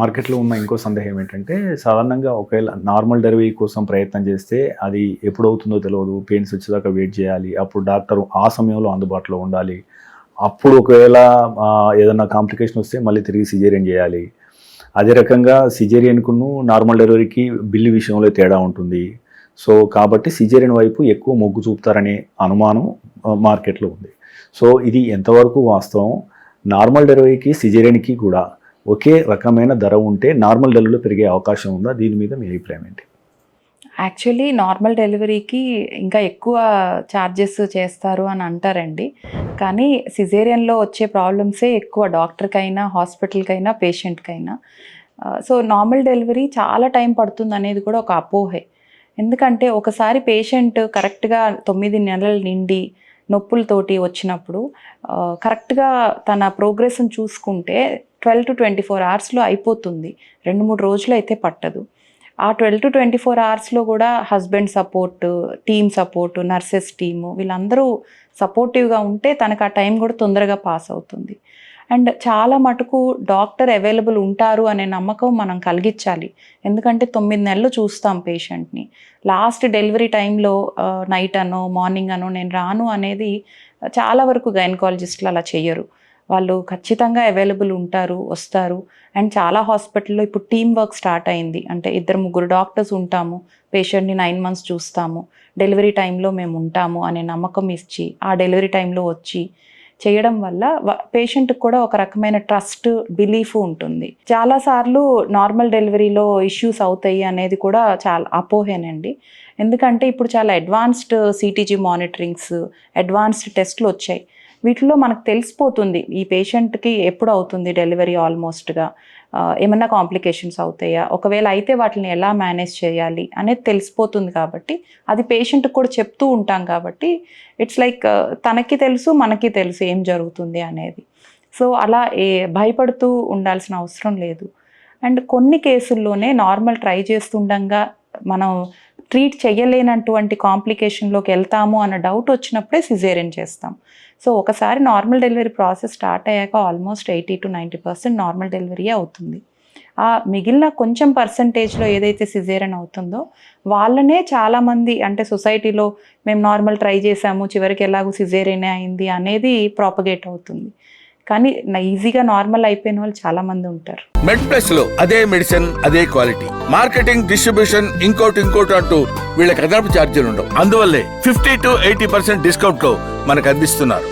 మార్కెట్లో ఉన్న ఇంకో సందేహం ఏంటంటే సాధారణంగా ఒకవేళ నార్మల్ డెలివరీ కోసం ప్రయత్నం చేస్తే అది ఎప్పుడు అవుతుందో తెలియదు, పెయిన్స్ వచ్చేదాకా వెయిట్ చేయాలి, అప్పుడు డాక్టర్ ఆ సమయంలో అందుబాటులో ఉండాలి, అప్పుడు ఒకవేళ ఏదైనా కాంప్లికేషన్ వస్తే మళ్ళీ తిరిగి సిజేరియన్ చేయాలి. అదే రకంగా సిజేరియన్కును నార్మల్ డెలివరీకి బిల్లు విషయంలో తేడా ఉంటుంది. సో కాబట్టి సిజేరియన్ వైపు ఎక్కువ మొగ్గు చూపుతారనే అనుమానం మార్కెట్లో ఉంది. సో ఇది ఎంతవరకు వాస్తవం? నార్మల్ డెలివరీకి సిజేరియన్కి కూడా ఒకే రకమైన ధర ఉంటే నార్మల్ డెలివరీలో పెరిగే అవకాశం ఉందా? దీని మీద మీ అభిప్రాయం ఏంటి? యాక్చువల్లీ నార్మల్ డెలివరీకి ఇంకా ఎక్కువ ఛార్జెస్ చేస్తారు అని అంటారండి. కానీ సిజేరియన్లో వచ్చే ప్రాబ్లమ్సే ఎక్కువ డాక్టర్కైనా, హాస్పిటల్కైనా, పేషెంట్కైనా. సో నార్మల్ డెలివరీ చాలా టైం పడుతుంది అనేది కూడా ఒక అపోహే. ఎందుకంటే ఒకసారి పేషెంట్ కరెక్ట్గా 9 నెలలు నిండి నొప్పులతోటి వచ్చినప్పుడు కరెక్ట్గా తన ప్రోగ్రెస్ని చూసుకుంటే 12 to 24 అవర్స్లో అయిపోతుంది. 2-3 రోజులు అయితే పట్టదు. ఆ 12 to 24 అవర్స్లో కూడా husband support, team support, nurses team వీళ్ళందరూ సపోర్టివ్గా ఉంటే తనకు ఆ టైం కూడా తొందరగా పాస్ అవుతుంది. అండ్ చాలా మటుకు డాక్టర్ అవైలబుల్ ఉంటారు అనే నమ్మకం మనం కలిగించాలి. ఎందుకంటే 9 నెలలు చూస్తాం పేషెంట్ని. లాస్ట్ డెలివరీ టైంలో నైట్ అనో మార్నింగ్ అనో నేను రాను అనేది చాలా వరకు గైనకాలజిస్టులు అలా చెయ్యరు. వాళ్ళు ఖచ్చితంగా అవైలబుల్ ఉంటారు, వస్తారు. అండ్ చాలా హాస్పిటల్లో ఇప్పుడు టీమ్ వర్క్ స్టార్ట్ అయింది. అంటే 2-3 డాక్టర్స్ ఉంటాము, పేషెంట్ని 9 months చూస్తాము, డెలివరీ టైంలో మేము ఉంటాము అనే నమ్మకం ఇచ్చి ఆ డెలివరీ టైంలో వచ్చి చేయడం వల్ల పేషెంట్కి కూడా ఒక రకమైన ట్రస్ట్, బిలీఫ్ ఉంటుంది. చాలాసార్లు నార్మల్ డెలివరీలో ఇష్యూస్ అవుతాయి అనేది కూడా చాలా అపోహేనండి. ఎందుకంటే ఇప్పుడు చాలా అడ్వాన్స్డ్ సిటీజీ మానిటరింగ్స్, అడ్వాన్స్డ్ టెస్ట్లు వచ్చాయి. వీటిలో మనకు తెలిసిపోతుంది ఈ పేషెంట్కి ఎప్పుడు అవుతుంది డెలివరీ ఆల్మోస్ట్గా, ఏమన్నా కాంప్లికేషన్స్ అవుతాయా, ఒకవేళ అయితే వాటిని ఎలా మేనేజ్ చేయాలి అనేది తెలిసిపోతుంది. కాబట్టి అది పేషెంట్కి కూడా చెప్తూ ఉంటాం కాబట్టి ఇట్స్ లైక్ తనకి తెలుసు, మనకి తెలుసు ఏం జరుగుతుంది అనేది. సో అలా భయపడుతూ ఉండాల్సిన అవసరం లేదు. అండ్ కొన్ని కేసుల్లోనే నార్మల్ ట్రై చేస్తుండగా మనం ట్రీట్ చేయలేనటువంటి కాంప్లికేషన్లోకి వెళ్తాము అన్న డౌట్ వచ్చినప్పుడే సిజేరియన్ చేస్తాం. సో ఒకసారి నార్మల్ డెలివరీ ప్రాసెస్ స్టార్ట్ అయ్యాక ఆల్మోస్ట్ 80 to 90% నార్మల్ డెలివరీ అవుతుంది. ఆ మిగిలిన కొంచెం పర్సంటేజ్లో ఏదైతే సిజేరియన్ అవుతుందో వాళ్ళనే చాలామంది అంటే సొసైటీలో మేము నార్మల్ ట్రై చేసాము, చివరికి ఎలాగో సిజేరియనే అయింది అనేది ప్రాపగేట్ అవుతుంది. కానీ ఈజీగా నార్మల్ అయిపోయిన వాళ్ళు చాలా మంది ఉంటారు. మెడ్ ప్లస్ లో అదే మెడిసిన్, అదే క్వాలిటీ, మార్కెటింగ్, డిస్ట్రిబ్యూషన్, ఇంకోటి అంటూ వీళ్ళకి అదనపు ఛార్జీలు ఉండవు. అందువల్లే 50 to 80% డిస్కౌంట్ లో మనకు అందిస్తున్నారు.